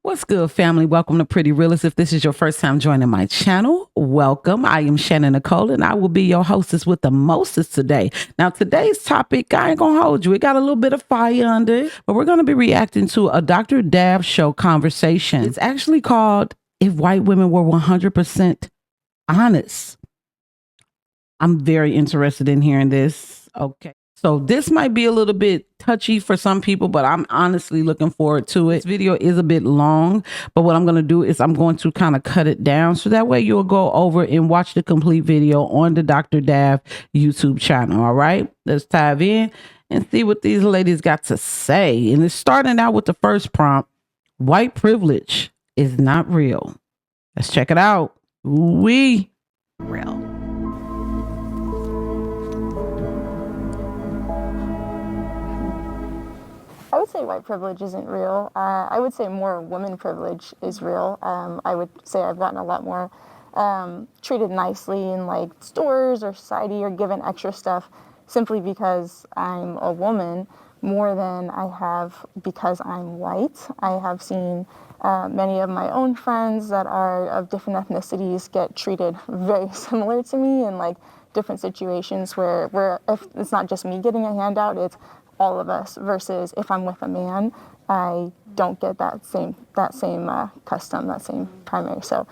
What's good, family? Welcome to Pretty Realist. If this is your first time joining my channel, welcome. I am Shannon Nicole, and I will be your hostess with the mostest today. Now, today's topic, I ain't gonna hold you. It got a little bit of fire under it, but we're gonna be reacting to a Dr.Daf show conversation. It's actually called "If White Women Were 100% Honest." I'm very interested in hearing this. Okay. So this might be a little bit touchy for some people, but I'm honestly looking forward to it. This video is a bit long, but what I'm going to do is I'm going to kind of cut it down so that way you'll go over and watch the complete video on the Dr.Daf YouTube channel. All right, let's dive in and see what these ladies got to say. And it's starting out with the first prompt: white privilege is not real. Let's check it out. We real. I would say white privilege isn't real. I would say more women privilege is real. I would say I've gotten a lot more treated nicely in like stores or society, or given extra stuff simply because I'm a woman, more than I have because I'm white. I have seen many of my own friends that are of different ethnicities get treated very similar to me in like different situations where if it's not just me getting a handout, it's all of us, versus if I'm with a man, I don't get that same custom, that same primary. So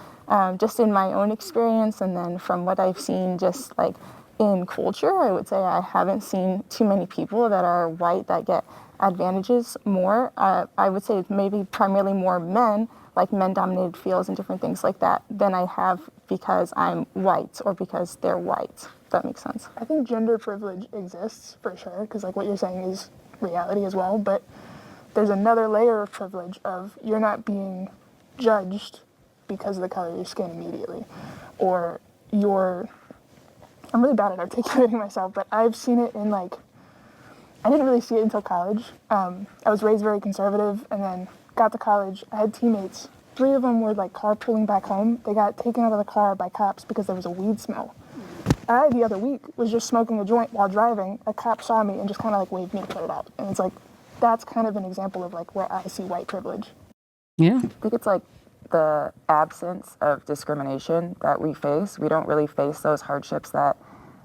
just in my own experience, and then from what I've seen just like in culture, I would say I haven't seen too many people that are white that get advantages more. I would say maybe primarily more men, like men-dominated fields and different things like that, than I have because I'm white or because they're white. That makes sense. I think gender privilege exists for sure, because like what you're saying is reality as well, but there's another layer of privilege of you're not being judged because of the color of your skin immediately, or I'm really bad at articulating myself, but I've seen it in like, I didn't really see it until college. I was raised very conservative, and then got to college. I had teammates, 3 of them were like carpooling back home. They got taken out of the car by cops because there was a weed smell. I, the other week, was just smoking a joint while driving. A cop saw me and just kind of like waved me to put it out. And it's like, that's kind of an example of like where I see white privilege. Yeah. I think it's like the absence of discrimination that we face. We don't really face those hardships that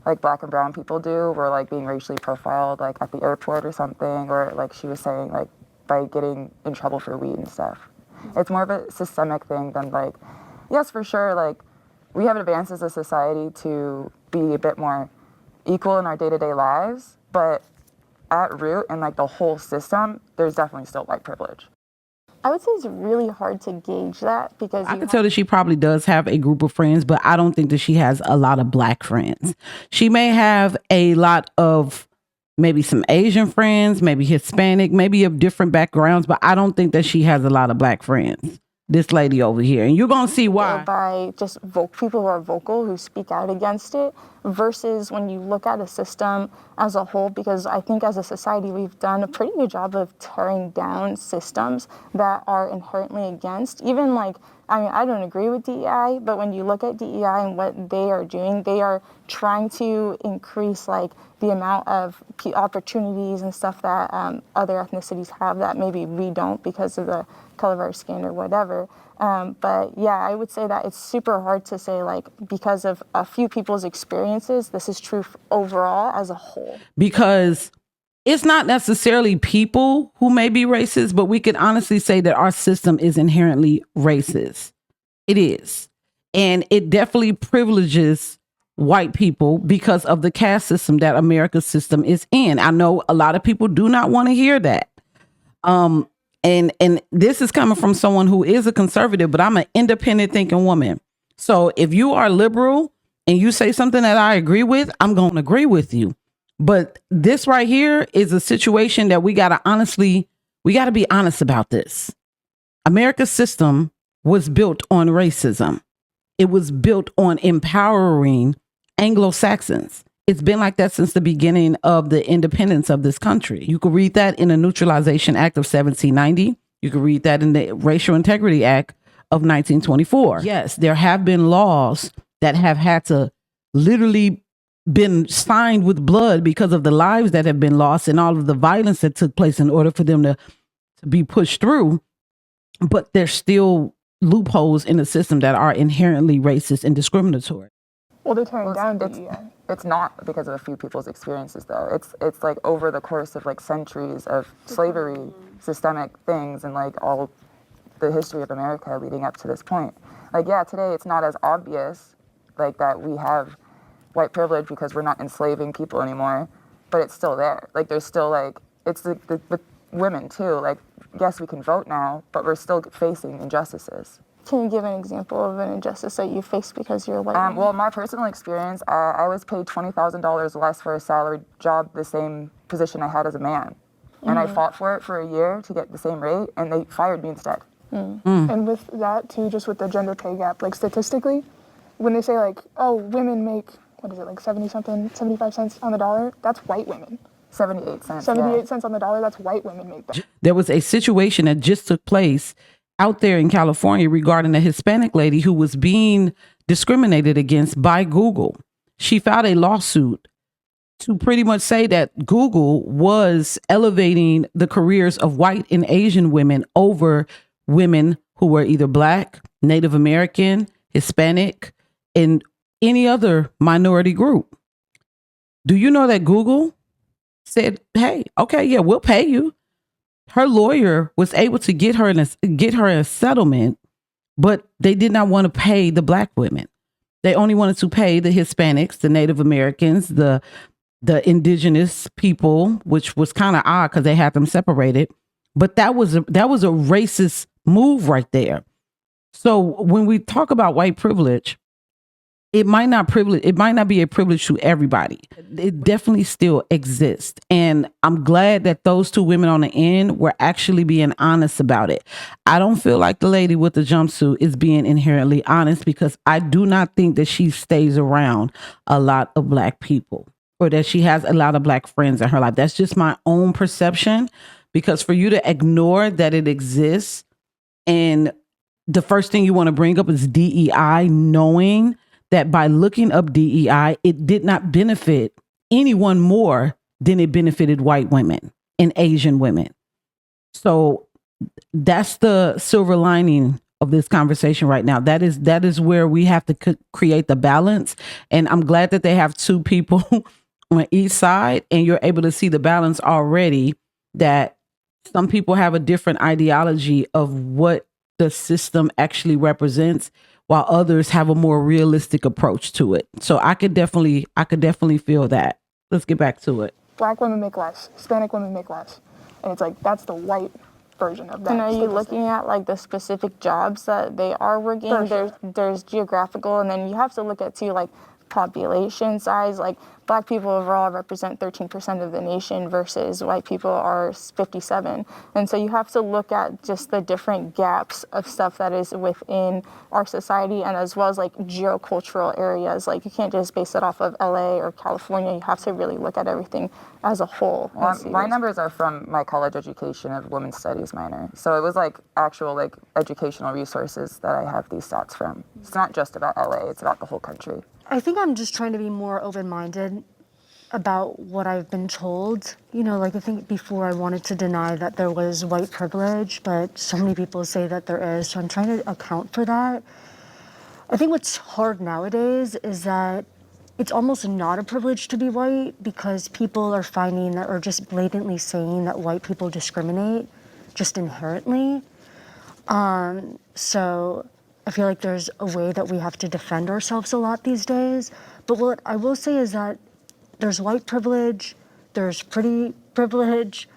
like black and brown people do. We're like being racially profiled like at the airport or something, or like she was saying, like by getting in trouble for weed and stuff. It's more of a systemic thing than like, yes, for sure, like we have advanced as a society to be a bit more equal in our day-to-day lives, but at root in like the whole system, there's definitely still white privilege. I would say it's really hard to gauge that, because I can tell that she probably does have a group of friends, but I don't think that she has a lot of black friends. She may have a lot of maybe some Asian friends, maybe Hispanic, maybe of different backgrounds, but I don't think that she has a lot of black friends. This lady over here, and you're gonna see why. By just people who are vocal, who speak out against it, versus when you look at a system as a whole, because I think as a society we've done a pretty good job of tearing down systems that are inherently against, even like, I mean, I don't agree with DEI, but when you look at DEI and what they are doing, they are trying to increase like the amount of opportunities and stuff that other ethnicities have that maybe we don't because of the color of our skin or whatever. But yeah, I would say that it's super hard to say like because of a few people's experiences, this is true overall as a whole. Because it's not necessarily people who may be racist, but we can honestly say that our system is inherently racist. It is. And it definitely privileges white people because of the caste system that America's system is in. I know a lot of people do not want to hear that. And this is coming from someone who is a conservative, but I'm an independent thinking woman. So if you are liberal and you say something that I agree with, I'm going to agree with you. But this right here is a situation that we got to be honest about this. America's system was built on racism. It was built on empowering Anglo-Saxons. It's been like that since the beginning of the independence of this country. You could read that in the Neutralization Act of 1790. You could read that in the Racial Integrity Act of 1924. Yes, there have been laws that have had to literally been signed with blood because of the lives that have been lost and all of the violence that took place in order for them to be pushed through. but there's still loopholes in the system that are inherently racist and discriminatory. Well, they're tearing Well, down it's, DEI. it's not because of a few people's experiences, though. It's like over the course of like centuries of slavery, systemic things, and like all the history of America leading up to this point. Like, yeah, today it's not as obvious, like that we have white privilege because we're not enslaving people anymore, but it's still there. Like, there's still like it's the women too. Like, yes, we can vote now, but we're still facing injustices. Can you give an example of an injustice that you faced because you're a white woman? Well, my personal experience, I was paid $20,000 less for a salaried job, the same position I had as a man. And I fought for it for a year to get the same rate, and they fired me instead. And with that too, just with the gender pay gap, like statistically, when they say like, oh, women make, what is it, like 70 something, 75 cents on the dollar, that's white women. 78 cents. 78 yeah. cents on the dollar, that's white women make that. There was a situation that just took place out there in California regarding a Hispanic lady who was being discriminated against by Google. She filed a lawsuit to pretty much say that Google was elevating the careers of white and Asian women over women who were either Black, Native American, Hispanic, and any other minority group. Do you know that Google said, hey, okay, yeah, we'll pay you. Her lawyer was able to get her a settlement, but they did not want to pay the Black women. They only wanted to pay the Hispanics, the Native Americans, the indigenous people, which was kind of odd because they had them separated. But that was a racist move right there. So when we talk about white privilege, it might not be a privilege to everybody. It definitely still exists. And I'm glad that those two women on the end were actually being honest about it. I don't feel like the lady with the jumpsuit is being inherently honest, because I do not think that she stays around a lot of Black people, or that she has a lot of Black friends in her life. That's just my own perception, because for you to ignore that it exists, and the first thing you want to bring up is DEI, knowing that by looking up DEI, it did not benefit anyone more than it benefited white women and Asian women. So that's the silver lining of this conversation right now. That is where we have to create the balance. And I'm glad that they have two people on each side, and you're able to see the balance already, that some people have a different ideology of what the system actually represents, while others have a more realistic approach to it. So I could definitely feel that. Let's get back to it. Black women make less, Hispanic women make less. And it's like, that's the white version of that. And are you statistic. looking at like the specific jobs that they are working? For sure. There's geographical, and then you have to look at too, like population size. Like Black people overall represent 13% of the nation versus white people are 57. And so you have to look at just the different gaps of stuff that is within our society, and as well as like geocultural areas. Like you can't just base it off of LA or California. You have to really look at everything as a whole. My numbers are from my college education of women's studies minor. So it was like actual like educational resources that I have these stats from. It's not just about LA, it's about the whole country. I think I'm just trying to be more open-minded about what I've been told. You know, like I think before I wanted to deny that there was white privilege, but so many people say that there is, so I'm trying to account for that. I think what's hard nowadays is that it's almost not a privilege to be white, because people are finding that, or just blatantly saying that white people discriminate just inherently. So I feel like there's a way that we have to defend ourselves a lot these days. But what I will say is that there's white privilege, there's pretty privilege,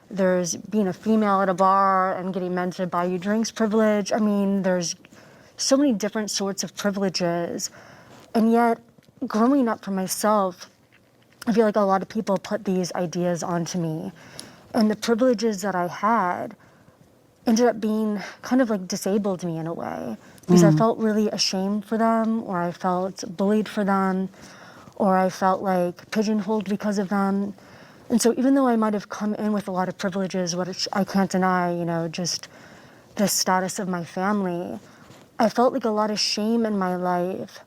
there's being a female at a bar and getting men to buy you drinks privilege. I mean, there's so many different sorts of privileges. And yet, growing up for myself, I feel like a lot of people put these ideas onto me. And the privileges that I had ended up being kind of like disabled me in a way, because I felt really ashamed for them, or I felt bullied for them, or I felt like pigeonholed because of them. And so even though I might have come in with a lot of privileges, which I can't deny, you know, just the status of my family, I felt like a lot of shame in my life.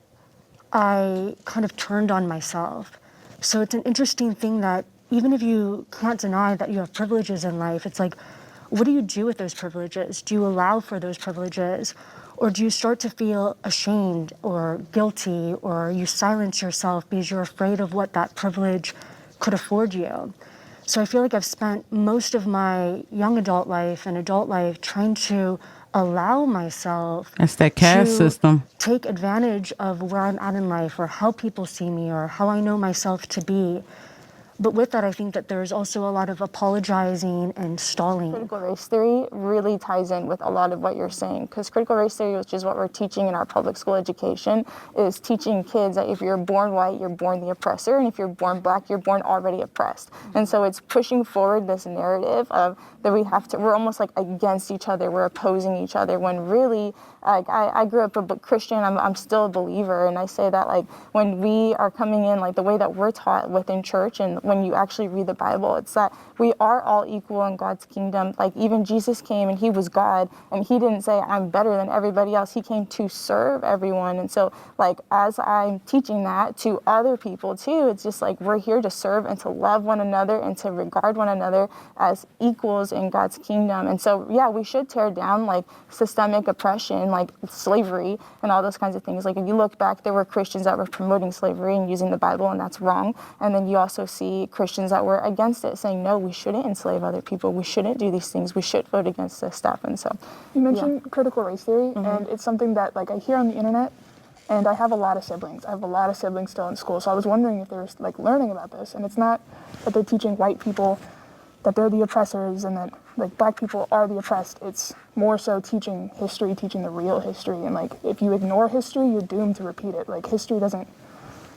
I kind of turned on myself. So it's an interesting thing that even if you can't deny that you have privileges in life, it's like, what do you do with those privileges? Do you allow for those privileges? Or do you start to feel ashamed or guilty, or you silence yourself because you're afraid of what that privilege could afford you? So I feel like I've spent most of my young adult life and adult life trying to allow myself That's that caste to system. take advantage of where I'm at in life, or how people see me, or how I know myself to be. But with that, I think that there's also a lot of apologizing and stalling. Critical race theory really ties in with a lot of what you're saying, because critical race theory, which is what we're teaching in our public school education, is teaching kids that if you're born white, you're born the oppressor, and if you're born black, you're born already oppressed. And so it's pushing forward this narrative of that we're almost like against each other, we're opposing each other, when really, like, I grew up a Christian, I'm still a believer, and I say that, like, when we are coming in, like the way that we're taught within church, and when you actually read the Bible, it's that we are all equal in God's kingdom. Like, even Jesus came and he was God, and he didn't say I'm better than everybody else. He came to serve everyone. And so, like, as I'm teaching that to other people too, it's just like we're here to serve and to love one another and to regard one another as equals in God's kingdom. And so, yeah, we should tear down like systemic oppression, like slavery and all those kinds of things. Like, if you look back, there were Christians that were promoting slavery and using the Bible, and that's wrong. And then you also see Christians that were against it, saying, no, we shouldn't enslave other people. We shouldn't do these things. We should vote against this stuff. And so, You mentioned critical race theory, and it's something that, like, I hear on the internet, and I have a lot of siblings. I have a lot of siblings still in school, so I was wondering if they're, like, learning about this. And it's not that they're teaching white people that they're the oppressors and that, like, black people are the oppressed. It's more so teaching history, teaching the real history. And, like, if you ignore history, you're doomed to repeat it. Like, history doesn't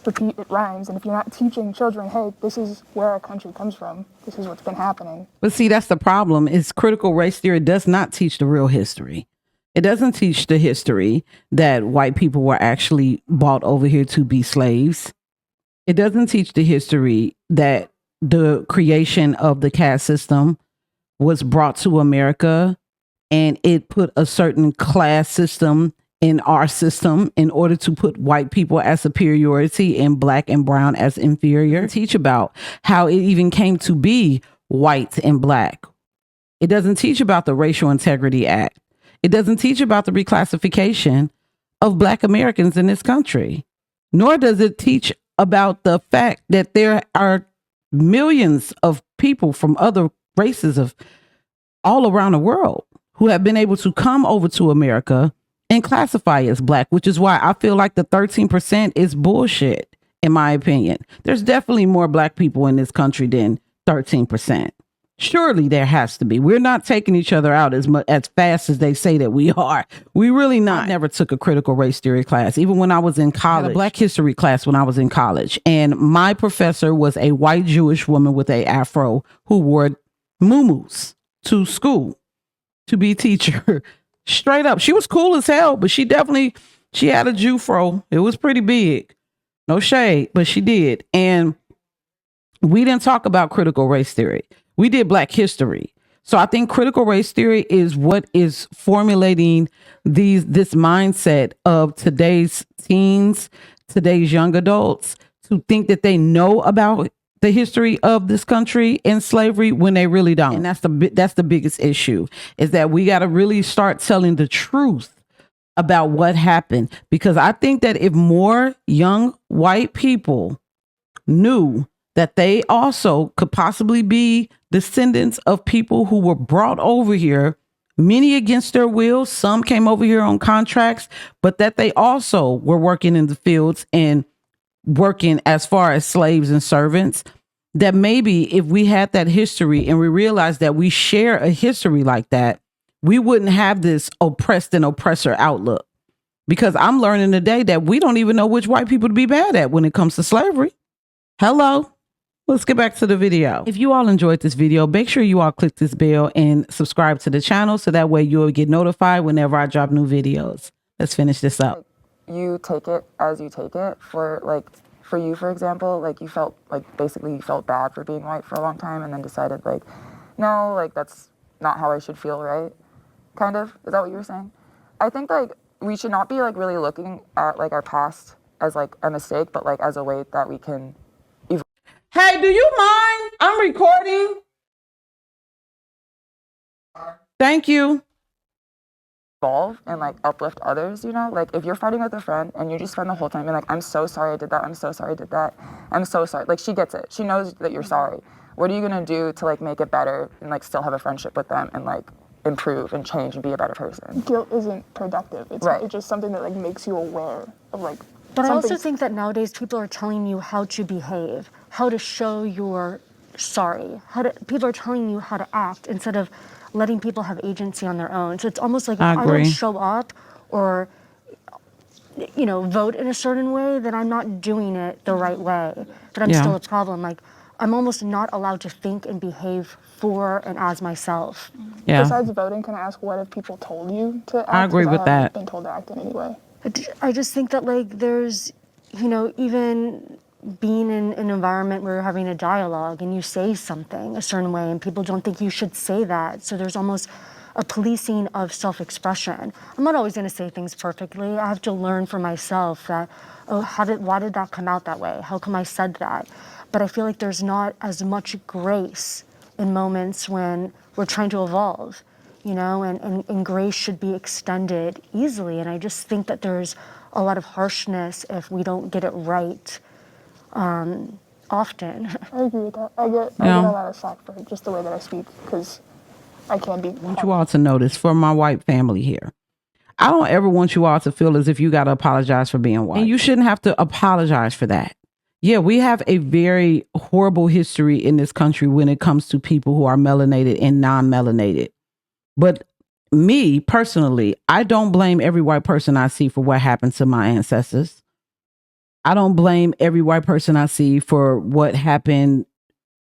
repeat, it rhymes. And if you're not teaching children, hey, this is where our country comes from, this is what's been happening. But see, that's the problem, is critical race theory does not teach the real history. It doesn't teach the history that white people were actually brought over here to be slaves. It doesn't teach the history that the creation of the caste system was brought to America and it put a certain class system in our system in order to put white people as superiority and black and brown as inferior. Teach about how it even came to be white and black. It doesn't teach about the Racial Integrity Act. It doesn't teach about the reclassification of black Americans in this country, nor does it teach about the fact that there are millions of people from other races of all around the world who have been able to come over to America and classify as black, which is why I feel like the 13% is bullshit, in my opinion. There's definitely more black people in this country than 13%. Surely there has to be. We're not taking each other out as fast as they say that we are. We really not. I never took a critical race theory class, even when I was in college. I had a black history class when I was in college, and my professor was a white Jewish woman with a afro who wore muumuus to school to be teacher. Straight up. She was cool as hell, but she had a Jew fro. It was pretty big. No shade, but she did. And we didn't talk about critical race theory. We did black history. So I think critical race theory is what is formulating this mindset of today's teens, today's young adults, to think that they know about the history of this country and slavery when they really don't. And that's the biggest issue, is that we got to really start telling the truth about what happened. Because I think that if more young white people knew that they also could possibly be descendants of people who were brought over here, many against their will, some came over here on contracts, but that they also were working in the fields and working as far as slaves and servants, that maybe if we had that history and we realized that we share a history like that, we wouldn't have this oppressed and oppressor outlook. Because I'm learning today that we don't even know which white people to be bad at when it comes to slavery. Hello. Let's get back to the video. If you all enjoyed this video, make sure you all click this bell and subscribe to the channel so that way you'll get notified whenever I drop new videos. Let's finish this up. You take it as you take it. For you, for example, like you felt bad for being white for a long time and then decided like, no, like that's not how I should feel, right? Kind of. Is that what you were saying? I think like we should not be like really looking at like our past as like a mistake, but like as a way that we can. Hey, do you mind? I'm recording. Thank you. Evolve and like uplift others, you know? Like if you're fighting with a friend and you just spend the whole time being like, I'm so sorry I did that, I'm so sorry I did that, I'm so sorry. Like she gets it. She knows that you're sorry. What are you gonna do to like make it better and like still have a friendship with them and like improve and change and be a better person? Guilt isn't productive. It's, Right. it's just something that like makes you aware of like But I also something's- think that nowadays people are telling you how to behave, how to show you're sorry, people are telling you how to act instead of letting people have agency on their own. So it's almost like if I I agree. don't show up or vote in a certain way, then I'm not doing it the right way. That I'm Yeah. still a problem. Like I'm almost not allowed to think and behave for and as myself. Yeah. Besides voting, can I ask what have people told you to act? I agree 'Cause with I haven't that. been told to act in any way. I just think that like there's, even being in an environment where you're having a dialogue and you say something a certain way and people don't think you should say that. So there's almost a policing of self-expression. I'm not always going to say things perfectly. I have to learn for myself that, why did that come out that way? How come I said that? But I feel like there's not as much grace in moments when we're trying to evolve, and grace should be extended easily. And I just think that there's a lot of harshness if we don't get it right often. I agree with that. I get Yeah. a lot of slack for just the way that I speak because I can be. I want you all to notice for my white family here. I don't ever want you all to feel as if you got to apologize for being white. And you shouldn't have to apologize for that. Yeah, we have a very horrible history in this country when it comes to people who are melanated and non-melanated. But me personally, I don't blame every white person I see for what happened to my ancestors. I don't blame every white person I see for what happened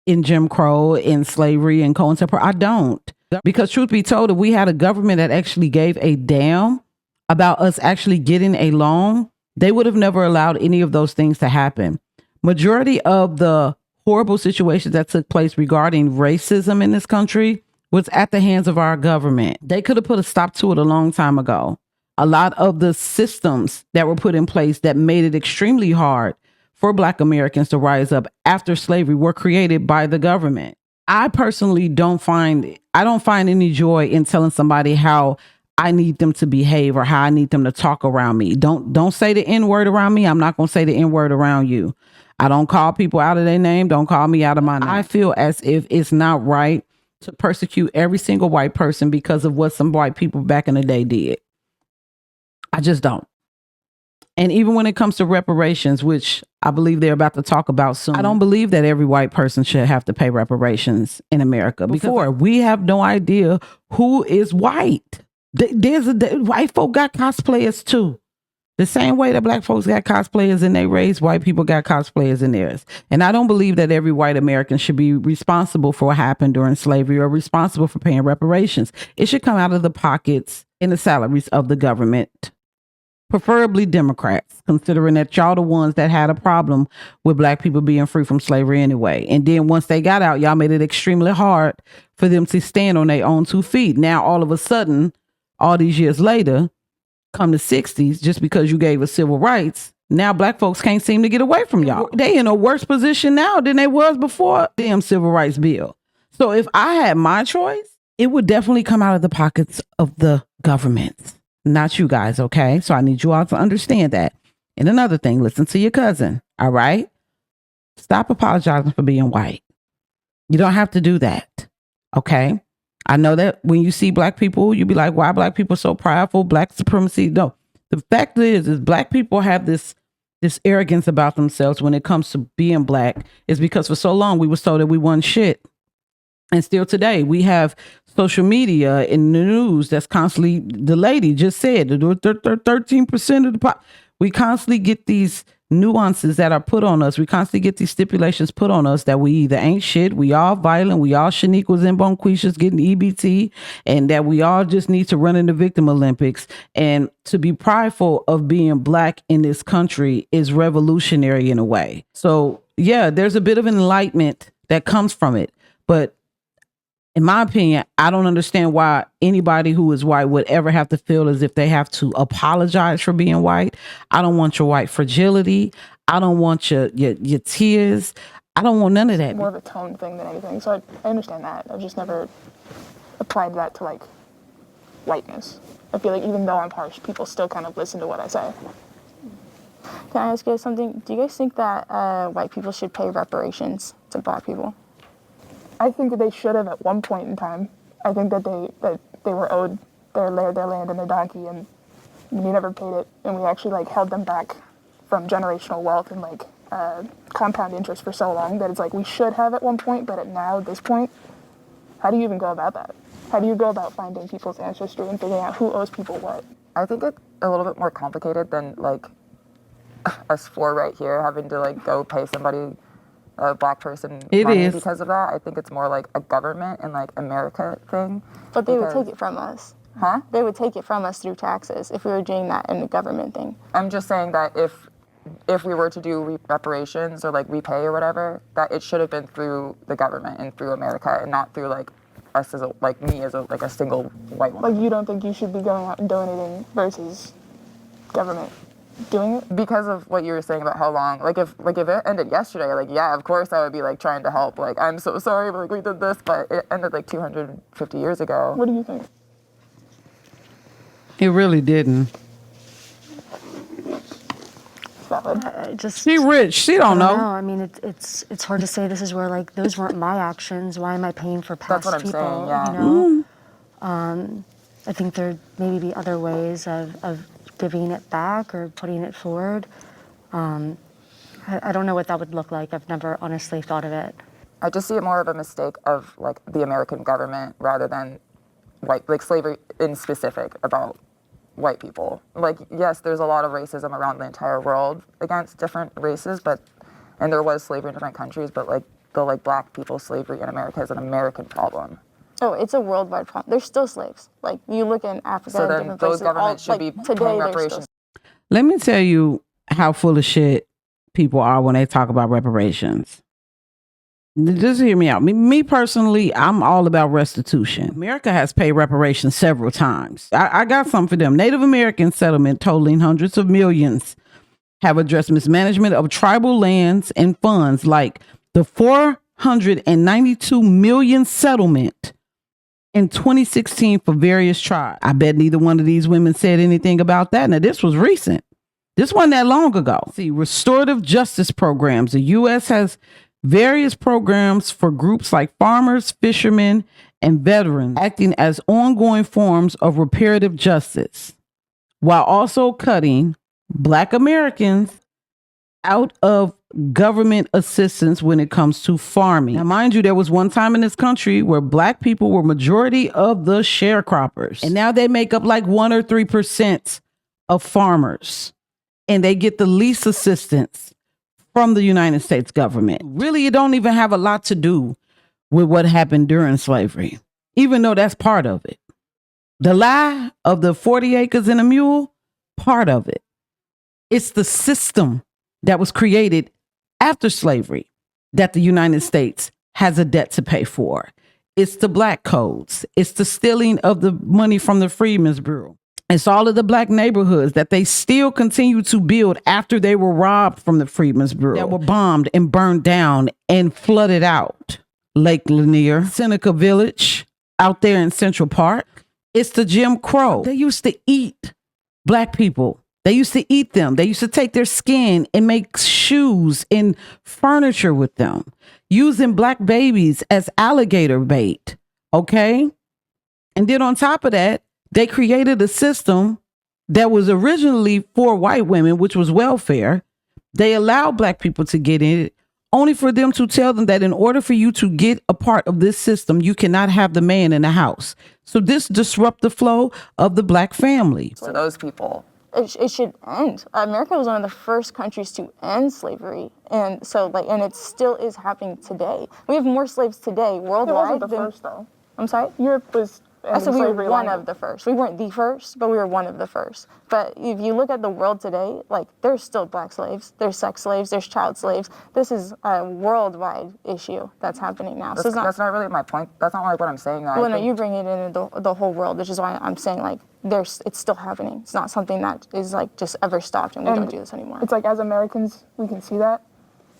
in Jim Crow, in slavery, and COINTELPRO. I don't. Because truth be told, if we had a government that actually gave a damn about us actually getting along, they would have never allowed any of those things to happen. Majority of the horrible situations that took place regarding racism in this country was at the hands of our government. They could have put a stop to it a long time ago. A lot of the systems that were put in place that made it extremely hard for Black Americans to rise up after slavery were created by the government. I personally don't find any joy in telling somebody how I need them to behave or how I need them to talk around me. Don't say the N-word around me. I'm not going to say the N-word around you. I don't call people out of their name. Don't call me out of my name. I feel as if it's not right to persecute every single white person because of what some white people back in the day did. I just don't. And even when it comes to reparations, which I believe they're about to talk about soon, I don't believe that every white person should have to pay reparations in America. Before, we have no idea who is white. White folk got cosplayers too. The same way that Black folks got cosplayers in their race, white people got cosplayers in theirs. And I don't believe that every white American should be responsible for what happened during slavery or responsible for paying reparations. It should come out of the pockets and the salaries of the government. Preferably Democrats, considering that y'all the ones that had a problem with Black people being free from slavery anyway. And then once they got out, y'all made it extremely hard for them to stand on their own 2 feet. Now, all of a sudden, all these years later, come the 60s, just because you gave us civil rights, now Black folks can't seem to get away from y'all. They in a worse position now than they was before the damn civil rights bill. So if I had my choice, it would definitely come out of the pockets of the government. Not you guys, okay? So I need you all to understand that. And another thing, listen to your cousin, all right? Stop apologizing for being white. You don't have to do that, okay? I know that when you see Black people, you be like, why Black people so prideful? Black supremacy. No, the fact is Black people have this arrogance about themselves when it comes to being Black, is because for so long we were told that we weren't shit. And still today, we have social media in the news that's constantly, the lady just said, 13% of the pop. We constantly get these nuances that are put on us. We constantly get these stipulations put on us that we either ain't shit, we all violent, we all Shaniquas and Bonquishas getting EBT, and that we all just need to run in the victim Olympics. And to be prideful of being Black in this country is revolutionary in a way. So yeah, there's a bit of enlightenment that comes from it. But in my opinion, I don't understand why anybody who is white would ever have to feel as if they have to apologize for being white. I don't want your white fragility. I don't want your tears. I don't want none of that. More of a tone thing than anything. So I understand that. I've just never applied that to like whiteness. I feel like even though I'm harsh, people still kind of listen to what I say. Can I ask you guys something? Do you guys think that white people should pay reparations to black people? I think that they should have at one point in time. I think that they were owed their land and their donkey, and we never paid it, and we actually like held them back from generational wealth and like compound interest for so long that it's like we should have at one point, but at this point, how do you even go about that? How do you go about finding people's ancestry and figuring out who owes people what? I think it's a little bit more complicated than like us four right here having to like go pay somebody, a black person, money because of that. I think it's more like a government and like America thing. But they would take it from us. Huh? They would take it from us through taxes if we were doing that in a government thing. I'm just saying that if we were to do reparations or like repay or whatever, that it should have been through the government and through America and not through like us as me as a single white woman. Like you don't think you should be going out and donating versus government doing it? Because of what you were saying about how long, like if it ended yesterday, like yeah, of course I would be like trying to help. Like I'm so sorry, but like we did this, but it ended like 250 years ago. What do you think? It really didn't. Valid. She rich. She don't know. I mean, it's hard to say. This is where like those weren't my actions. Why am I paying for past That's what I'm people? saying, yeah. You know, I think there maybe be other ways of giving it back or putting it forward. I don't know what that would look like. I've never honestly thought of it. I just see it more of a mistake of like the American government rather than like slavery in specific about white people. Like, yes, there's a lot of racism around the entire world against different races, and there was slavery in different countries, but like the black people slavery in America is an American problem. Oh, it's a worldwide problem. There's still slaves. Like you look in Africa, so then different those places, governments should be paying reparations. Let me tell you how full of shit people are when they talk about reparations. Just hear me out. Me personally, I'm all about restitution. America has paid reparations several times. I got something for them. Native American settlement totaling hundreds of millions have addressed mismanagement of tribal lands and funds, like the 492 million settlement in 2016 for various tribes. I bet neither one of these women said anything about that. Now, this was recent. This wasn't that long ago. See, restorative justice programs. The U.S. has various programs for groups like farmers, fishermen, and veterans, acting as ongoing forms of reparative justice, while also cutting Black Americans out of government assistance when it comes to farming. Now, mind you, there was one time in this country where Black people were majority of the sharecroppers, and now they make up like 1 or 3% of farmers, and they get the least assistance from the United States government. Really, it don't even have a lot to do with what happened during slavery, even though that's part of it. The lie of the 40 acres and a mule, part of it. It's the system that was created after slavery that the United States has a debt to pay for. It's the Black codes. It's the stealing of the money from the Freedmen's Bureau. It's all of the Black neighborhoods that they still continue to build after they were robbed from the Freedmen's Bureau, that were bombed and burned down and flooded out. Lake Lanier, Seneca Village, out there in Central Park. It's the Jim Crow. They used to eat Black people. They used to eat them. They used to take their skin and make shoes and furniture with them, using Black babies as alligator bait. Okay? And then on top of that, they created a system that was originally for white women, which was welfare. They allowed Black people to get in it, only for them to tell them that in order for you to get a part of this system, you cannot have the man in the house. So this disrupt the flow of the Black family. So those people. It should end. America was one of the first countries to end slavery, and so and it still is happening today. We have more slaves today worldwide. It wasn't the first, though. I'm sorry? Europe was. So we were one of the first. We weren't the first, but we were one of the first. But if you look at the world today, there's still Black slaves, there's sex slaves, there's child slaves. This is a worldwide issue that's happening now. That's not really my point. That's not what I'm saying. Well, no, you bring it into the whole world, which is why I'm saying it's still happening. It's not something that is just ever stopped and we don't do this anymore. It's as Americans, we can see that.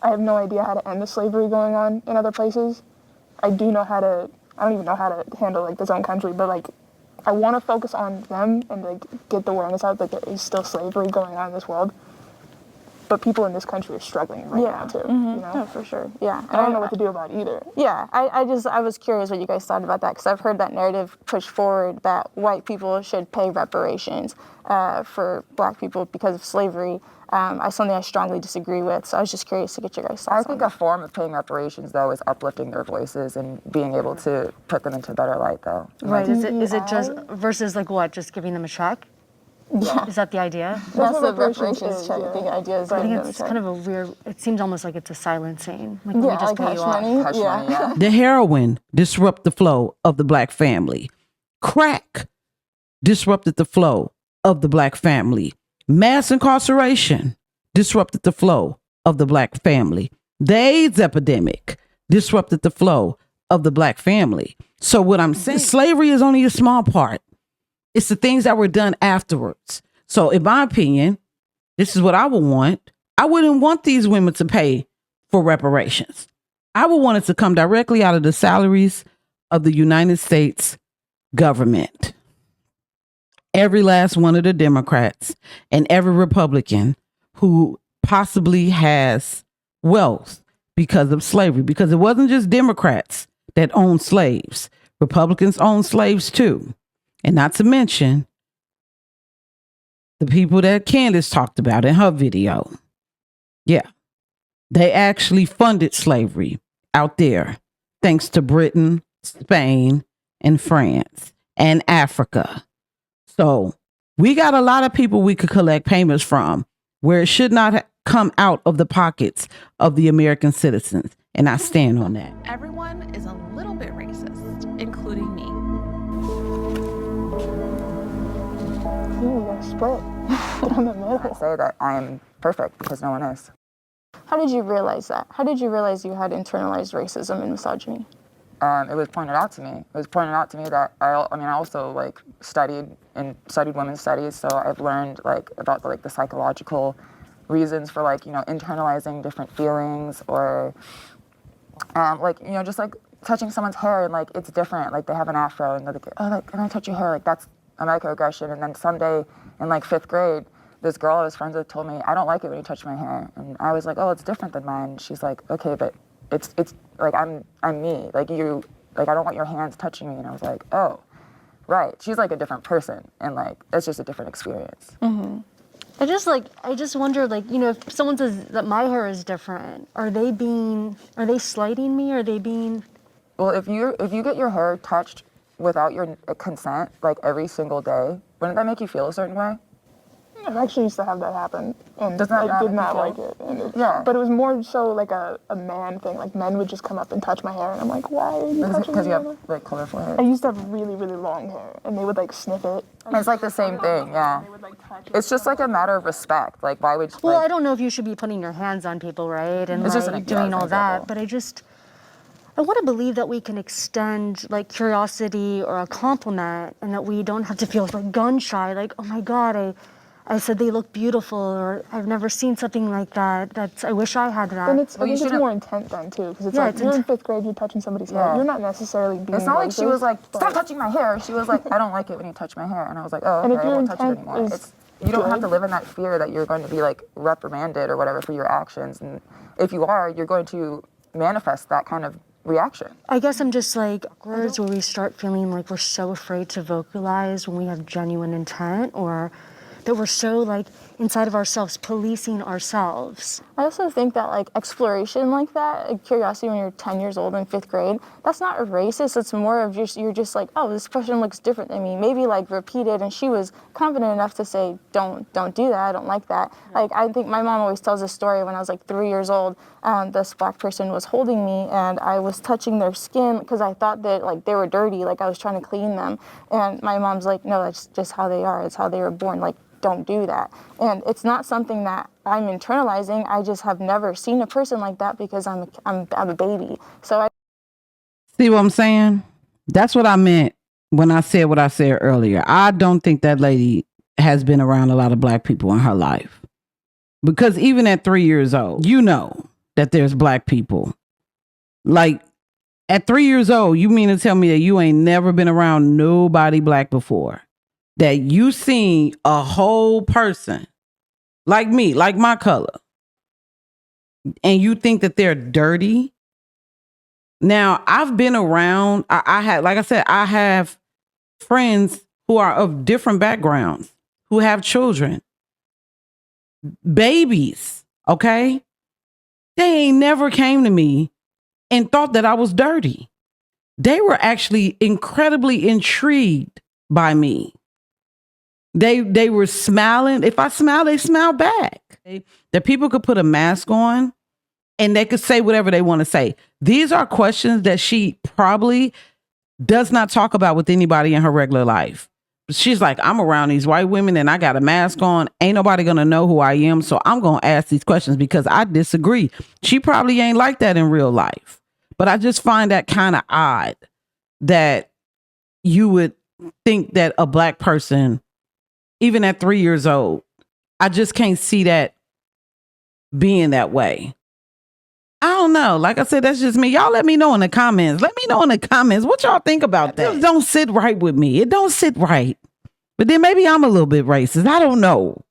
I have no idea how to end the slavery going on in other places. I do know how to I don't even know how to handle like this own country, but like I want to focus on them and like get the awareness out that there is still slavery going on in this world. But people in this country are struggling right now too. You know? No, for sure. Yeah. I don't know what to do about either. Yeah, I was curious what you guys thought about that because I've heard that narrative pushed forward that white people should pay reparations for black people because of slavery. Something I strongly disagree with, so I was just curious to get your guys' thoughts. I think a form of paying reparations, though, is uplifting their voices and being able to put them into a better light, though. Right. Is it just versus like what? Just giving them a check? Yeah. Is that the idea? That's the reparations reparations is, check. yeah. The idea is I getting think them a it's check. kind of a weird. It seems almost like it's a silencing. Like we Yeah, just like pay hush you off. money. Hush money, yeah. The heroin disrupt the flow of the black family. Crack disrupted the flow of the black family. Mass incarceration disrupted the flow of the black family. The AIDS epidemic disrupted the flow of the black family. So what I'm saying, slavery is only a small part. It's the things that were done afterwards. So in my opinion, this is what I would want. I wouldn't want these women to pay for reparations. I would want it to come directly out of the salaries of the United States government. Every last one of the Democrats and every Republican who possibly has wealth because of slavery, because it wasn't just Democrats that owned slaves. Republicans owned slaves too. And not to mention the people that Candace talked about in her video. Yeah. They actually funded slavery out there, thanks to Britain, Spain, and France, and Africa. So we got a lot of people we could collect payments from where it should not come out of the pockets of the American citizens. And I stand on that. Everyone is a little bit racist, including me. Ooh, we're split down the I middle. say that I'm perfect because no one is. How did you realize that? How did you realize you had internalized racism and misogyny? It was pointed out to me. It was pointed out to me that I also like studied women's studies, so I've learned like about the psychological reasons for internalizing different feelings or just like touching someone's hair and like it's different. Like they have an afro and they're like, oh, like can I touch your hair? Like that's a microaggression. And then someday in like 5th grade, this girl I was friends with told me, I don't like it when you touch my hair. And I was like, oh, it's different than mine. She's like, okay, but it's like I'm me. Like you, like I don't want your hands touching me. And I was like, oh, right. She's like a different person, and like it's just a different experience. Mm-hmm. I just wonder, like, if someone says that my hair is different, are they slighting me? Are they being? Well, if you get your hair touched without your consent, like every single day, wouldn't that make you feel a certain way? I actually used to have that happen, and Does that I not did make not you like feel- it. And Yeah. But it was more so like a man thing. Like men would just come up and touch my hair, and I'm like, why are you touching Because my you hair? have like colorful hair. I used to have really, really long hair, and they would like sniff it. It's like the same thing, yeah. They would like touch it. It's just like a matter of respect. Like why would Well, like, I don't know if you should be putting your hands on people, right? And It's just like an- doing yeah, all it's an that. example. But I want to believe that we can extend like curiosity or a compliment, and that we don't have to feel like gun shy. Like, oh my God, I said they look beautiful, or I've never seen something like that. I wish I had that. Then I Well, you think it's shouldn't- more intent then too, because it's Yeah, like it's you're in 5th grade, you're touching somebody's hair. Yeah. You're not necessarily being. It's not like she racist, was like, but- stop touching my hair. She was like, I don't like it when you touch my hair. And I was like, oh, And okay, if I your won't touch it intent anymore. is You don't have to good- live in that fear that you're going to be like reprimanded or whatever for your actions. And if you are, you're going to manifest that kind of reaction. I guess I'm just like words where we start feeling like we're so afraid to vocalize when we have genuine intent, or that we're so like inside of ourselves policing ourselves. I also think that like exploration like that, like curiosity when you're 10 years old in 5th grade, that's not racist. It's more of just, you're just like, oh, this person looks different than me. Maybe like repeat it, and she was confident enough to say, don't do that. I don't like that. Like I think my mom always tells this story when I was like 3 years old. This black person was holding me, and I was touching their skin because I thought that like they were dirty, like I was trying to clean them. And my mom's like, no, that's just how they are. It's how they were born. Like, don't do that. And it's not something that I'm internalizing. I just have never seen a person like that because I'm a baby. So I See what I'm saying? That's what I meant when I said what I said earlier. I don't think that lady has been around a lot of black people in her life. Because even at 3 years old, you know that there's black people. Like, At 3 years old, you mean to tell me that you ain't never been around nobody black before? That you seen a whole person like me, like my color, and you think that they're dirty? Now, I've been around, I had, like I said, I have friends who are of different backgrounds, who have children, babies, okay? They ain't never came to me and thought that I was dirty. They were actually incredibly intrigued by me. They were smiling. If I smile, they smile back. That people could put a mask on and they could say whatever they want to say. These are questions that she probably does not talk about with anybody in her regular life. She's like, I'm around these white women and I got a mask on. Ain't nobody going to know who I am. So I'm going to ask these questions because I disagree. She probably ain't like that in real life. But I just find that kind of odd that you would think that a black person, even at 3 years old, I just can't see that being that way. I don't know. Like I said, that's just me. Y'all let me know in the comments. Let me know in the comments what y'all think about that. It don't sit right with me. It don't sit right. But then maybe I'm a little bit racist. I don't know.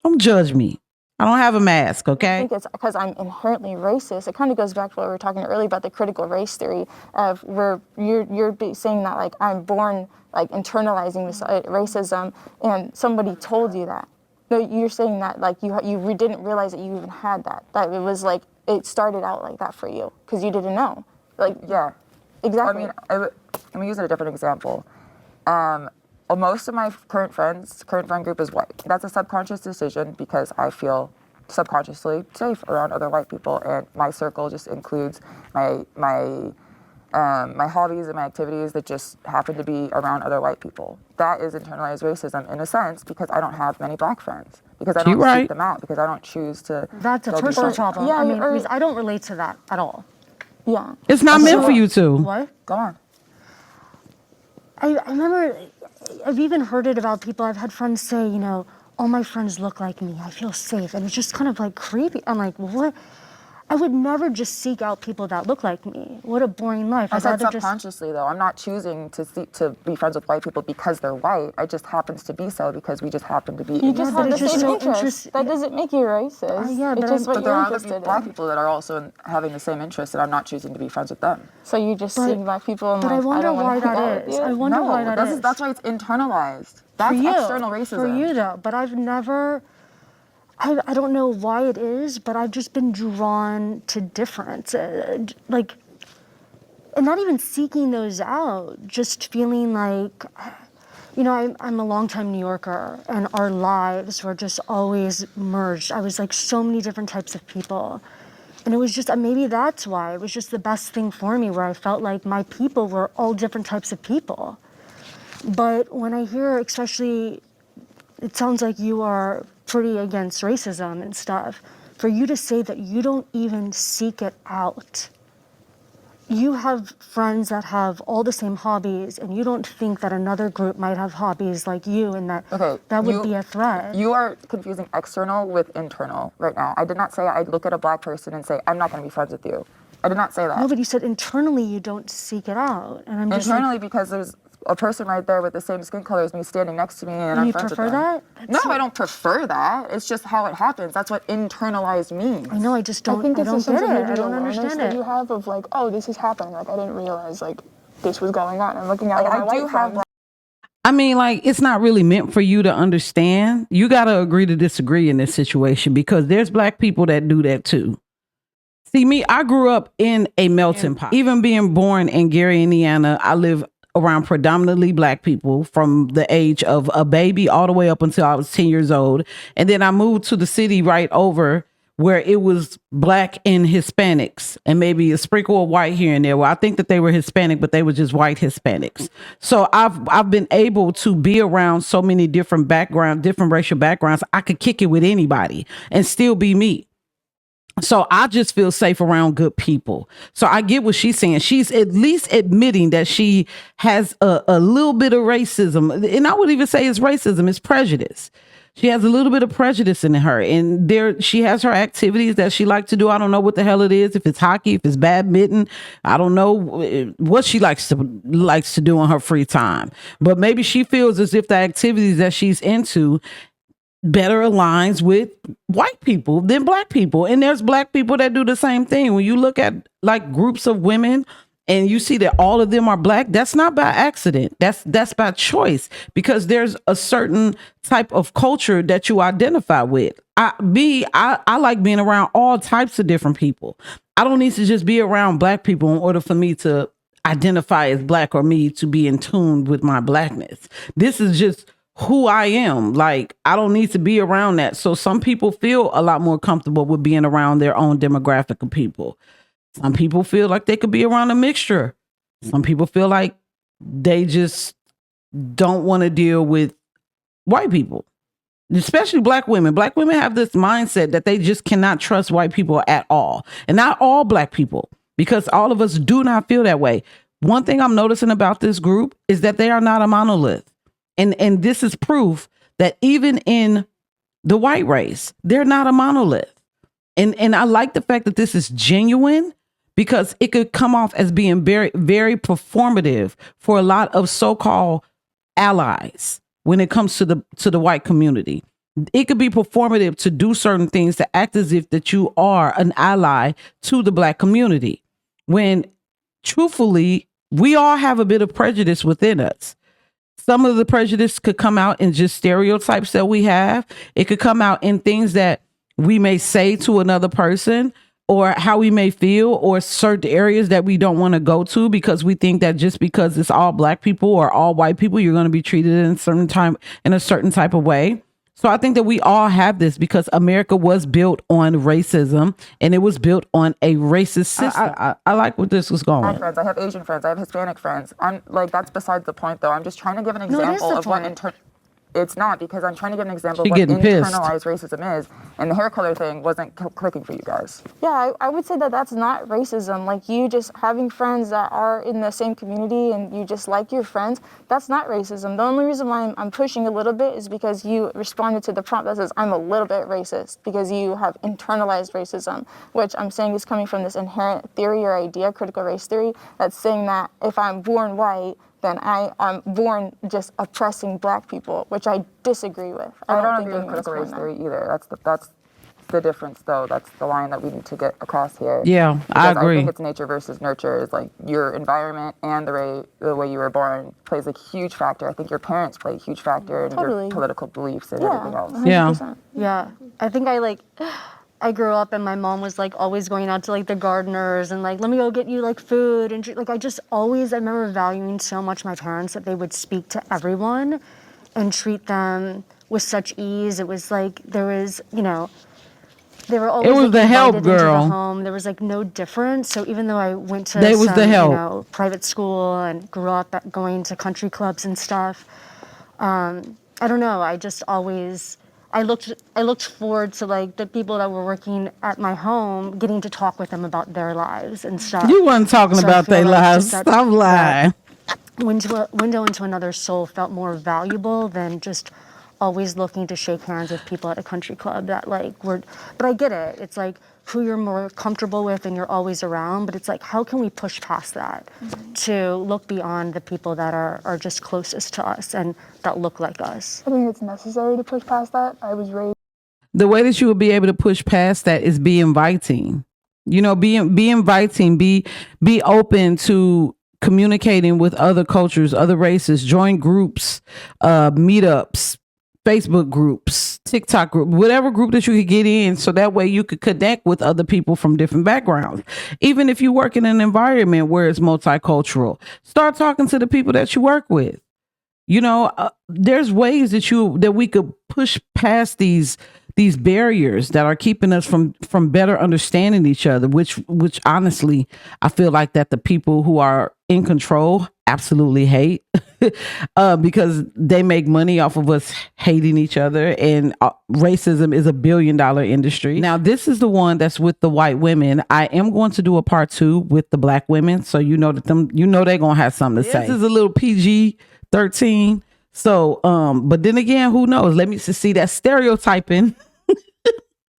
Don't judge me. I don't have a mask, I okay? think it's because I'm inherently racist. It kind of goes back to what we were talking earlier about the critical race theory of where you're saying that like I'm born like internalizing this racism, and somebody told you that. No, you're saying that like you didn't realize that you even had that. That it was like it started out like that for you because you didn't know. Like Yeah. exactly. I mean, let me use a different example. Most of my current friend group is white. That's a subconscious decision because I feel subconsciously safe around other white people, and my circle just includes my hobbies and my activities that just happen to be around other white people. That is internalized racism in a sense because I don't have many black friends, because I don't seek them out, because I don't choose to. That's a go be personal friends. problem. Yeah, I mean, or- because I don't relate to that at all. Yeah. It's not meant for you to. What? Go on. I remember, I've even heard it about people. I've had friends say, you know, all my friends look like me. I feel safe. And it's just kind of like creepy. I'm like, what? I would never just seek out people that look like me. What a boring life. I I'd said rather just. subconsciously, though. I'm not choosing to be friends with white people because they're white. It just happens to be so because we just happen to be. You just but have the it's just same so interest. That doesn't make you racist. yeah, it's but just what But there you're are other interested black in. people that are also having the same interest, and I'm not choosing to be friends with them. So you just see black people and But like, I wonder don't why want to hang out that with is. you. I wonder why No, that is. that's why it's internalized. That's For you, external racism. For you, though. But I've never. I don't know why it is, but I've just been drawn to difference. Like, and not even seeking those out, just feeling like, you know, I'm a longtime New Yorker, and our lives were just always merged. I was like so many different types of people. And it was just, maybe that's why, it was just the best thing for me, where I felt like my people were all different types of people. But when I hear, especially, it sounds like you are pretty against racism and stuff, for you to say that you don't even seek it out. You have friends that have all the same hobbies, and you don't think that another group might have hobbies like you, and that would be a threat. You are confusing external with internal right now. I did not say I'd look at a black person and say, I'm not going to be friends with you. I did not say that. No, but you said internally you don't seek it out, and I'm just Internally, because there's a person right there with the same skin color as me standing next to me, and I'm you friends with prefer them. that? No, I don't prefer that. It's just how it happens. That's what internalized means. I know, I just don't. I think I it's don't a sense get of it. maybe I don't awareness understand that it. you have of like, oh, this is happening. Like I didn't realize like this was going on. I'm looking at Like, my I white do have friends. I mean, like, it's not really meant for you to understand. You got to agree to disagree in this situation because there's black people that do that too. See, me, I grew up in a melting pot. Even being born in Gary, Indiana, I live around predominantly black people from the age of a baby all the way up until I was 10 years old. And then I moved to the city right over where it was black and Hispanics and maybe a sprinkle of white here and there. Well, I think that they were Hispanic, but they were just white Hispanics. So I've been able to be around so many different backgrounds, different racial backgrounds. I could kick it with anybody and still be me. So I just feel safe around good people. So I get what she's saying. She's at least admitting that she has a little bit of racism. And I would even say it's racism, it's prejudice. She has a little bit of prejudice in her. And she has her activities that she likes to do. I don't know what the hell it is. If it's hockey, if it's badminton, I don't know what she likes to do in her free time. But maybe she feels as if the activities that she's into better aligns with white people than black people. And there's black people that do the same thing. When you look at like groups of women and you see that all of them are black, that's not by accident. That's by choice, because there's a certain type of culture that you identify with. I like being around all types of different people. I don't need to just be around black people in order for me to identify as black or me to be in tune with my blackness. This is just who I am. Like, I don't need to be around that. So some people feel a lot more comfortable with being around their own demographic of people. Some people feel like they could be around a mixture. Some people feel like they just don't want to deal with white people, especially black women. Black women have this mindset that they just cannot trust white people at all. And not all black people, because all of us do not feel that way. One thing I'm noticing about this group is that they are not a monolith. And this is proof that even in the white race, they're not a monolith. And I like the fact that this is genuine, because it could come off as being very, very performative for a lot of so-called allies when it comes to the white community. It could be performative to do certain things, to act as if that you are an ally to the black community, when truthfully, we all have a bit of prejudice within us. Some of the prejudice could come out in just stereotypes that we have. It could come out in things that we may say to another person, or how we may feel, or certain areas that we don't want to go to, because we think that just because it's all black people or all white people, you're going to be treated in a certain type of way. So I think that we all have this, because America was built on racism, and it was built on a racist system. I like where this was going. I have friends. I have Asian friends. I have Hispanic friends. I'm like, that's besides the point, though. I'm just trying to give an example of what it's not, because I'm trying to give an example of what internalized racism is, and the hair color thing wasn't clicking for you guys. Yeah, I would say that that's not racism. Like, you just having friends that are in the same community and you just like your friends, that's not racism. The only reason why I'm pushing a little bit is because you responded to the prompt that says I'm a little bit racist, because you have internalized racism, which I'm saying is coming from this inherent theory or idea, critical race theory, that's saying that if I'm born white, then I'm born just oppressing black people, which I disagree with. I don't agree with critical race theory either. That's the difference, though. That's the line that we need to get across here. Yeah, I agree. I think it's nature versus nurture. Is like your environment and the way you were born plays a huge factor. I think your parents play a huge factor in your political beliefs and everything else. 100%. Yeah, I think I grew up and my mom was like always going out to like the gardeners and like, let me go get you like food and like I remember valuing so much my parents that they would speak to everyone and treat them with such ease. It was like they were always, it was like, the help invited into girl. the home. There was like no difference. So even though I went to private school and grew up going to country clubs and stuff, I don't know. I looked forward to like the people that were working at my home, getting to talk with them about their lives and stuff. You weren't talking about their lives. Stop lying. Window into another soul felt more valuable than just always looking to shake hands with people at a country club that like were. But I get it. It's like who you're more comfortable with and you're always around. But it's like, how can we push past that to look beyond the people that are just closest to us and that look like us? I think it's necessary to push past that. I was raised. The way that you would be able to push past that is be inviting. You know, be inviting, be open to communicating with other cultures, other races, join groups, meetups, Facebook groups, TikTok group, whatever group that you could get in, so that way you could connect with other people from different backgrounds. Even if you work in an environment where it's multicultural, start talking to the people that you work with. You know, there's ways that we could push past these barriers that are keeping us from better understanding each other, which honestly, I feel like that the people who are in control absolutely hate because they make money off of us hating each other, and racism is $1 billion industry. Now, this is the one that's with the white women. I am going to do a part 2 with the black women, so you know that they're gonna have something to say. This is a little PG-13. So, but then again, who knows? Let me see that stereotyping.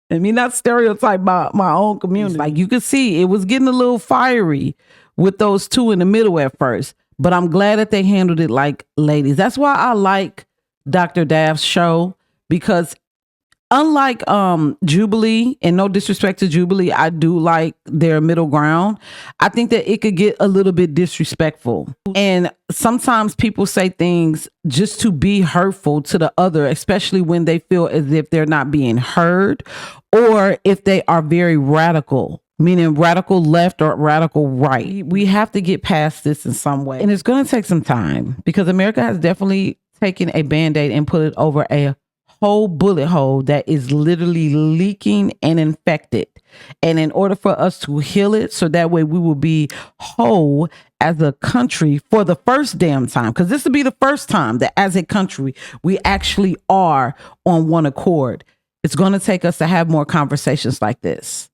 Let me not stereotype my own community. Like, you could see it was getting a little fiery with those two in the middle at first, but I'm glad that they handled it like ladies. That's why I like Dr.Daf's show, because unlike Jubilee, and no disrespect to Jubilee, I do like their middle ground. I think that it could get a little bit disrespectful, and sometimes people say things just to be hurtful to the other, especially when they feel as if they're not being heard, or if they are very radical, meaning radical left or radical right. We have to get past this in some way, and it's going to take some time, because America has definitely taken a Band-Aid and put it over a whole bullet hole that is literally leaking and infected. And in order for us to heal it, so that way we will be whole as a country for the first damn time, because this will be the first time that as a country we actually are on one accord, it's going to take us to have more conversations like this.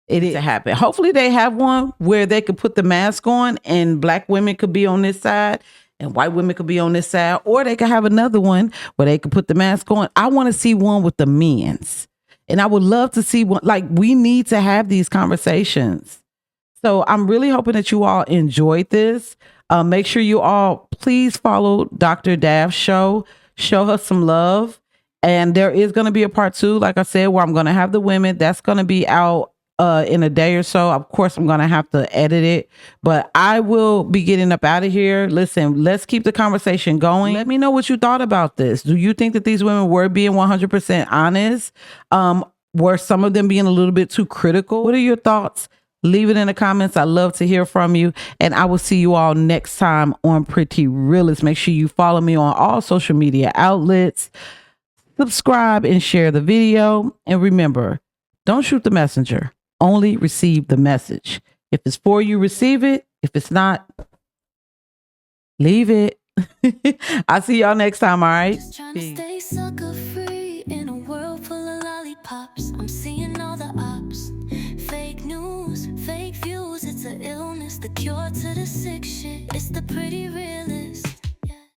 It is to happen. Hopefully they have one where they could put the mask on and black women could be on this side and white women could be on this side, or they could have another one where they could put the mask on. I want to see one with the men's, and I would love to see one. Like, we need to have these conversations. So I'm really hoping that you all enjoyed this. Make sure you all please follow Dr.Daf show. Show her some love. And there is going to be a part 2, like I said, where I'm going to have the women. That's going to be out in a day or so. Of course, I'm going to have to edit it, but I will be getting up out of here. Listen, let's keep the conversation going. Let me know what you thought about this. Do you think that these women were being 100% honest? Were some of them being a little bit too critical? What are your thoughts? Leave it in the comments. I love to hear from you, and I will see you all next time on Pretty Realist. Make sure you follow me on all social media outlets. Subscribe and share the video. And remember, don't shoot the messenger. Only receive the message. If it's for you, receive it. If it's not, leave it. I'll see y'all next time, all right? Just trying to stay sucker free in a world full of lollipops. I'm seeing all the ops. Fake news, fake views. It's an illness, the cure to the sick shit. It's the Pretty Realist.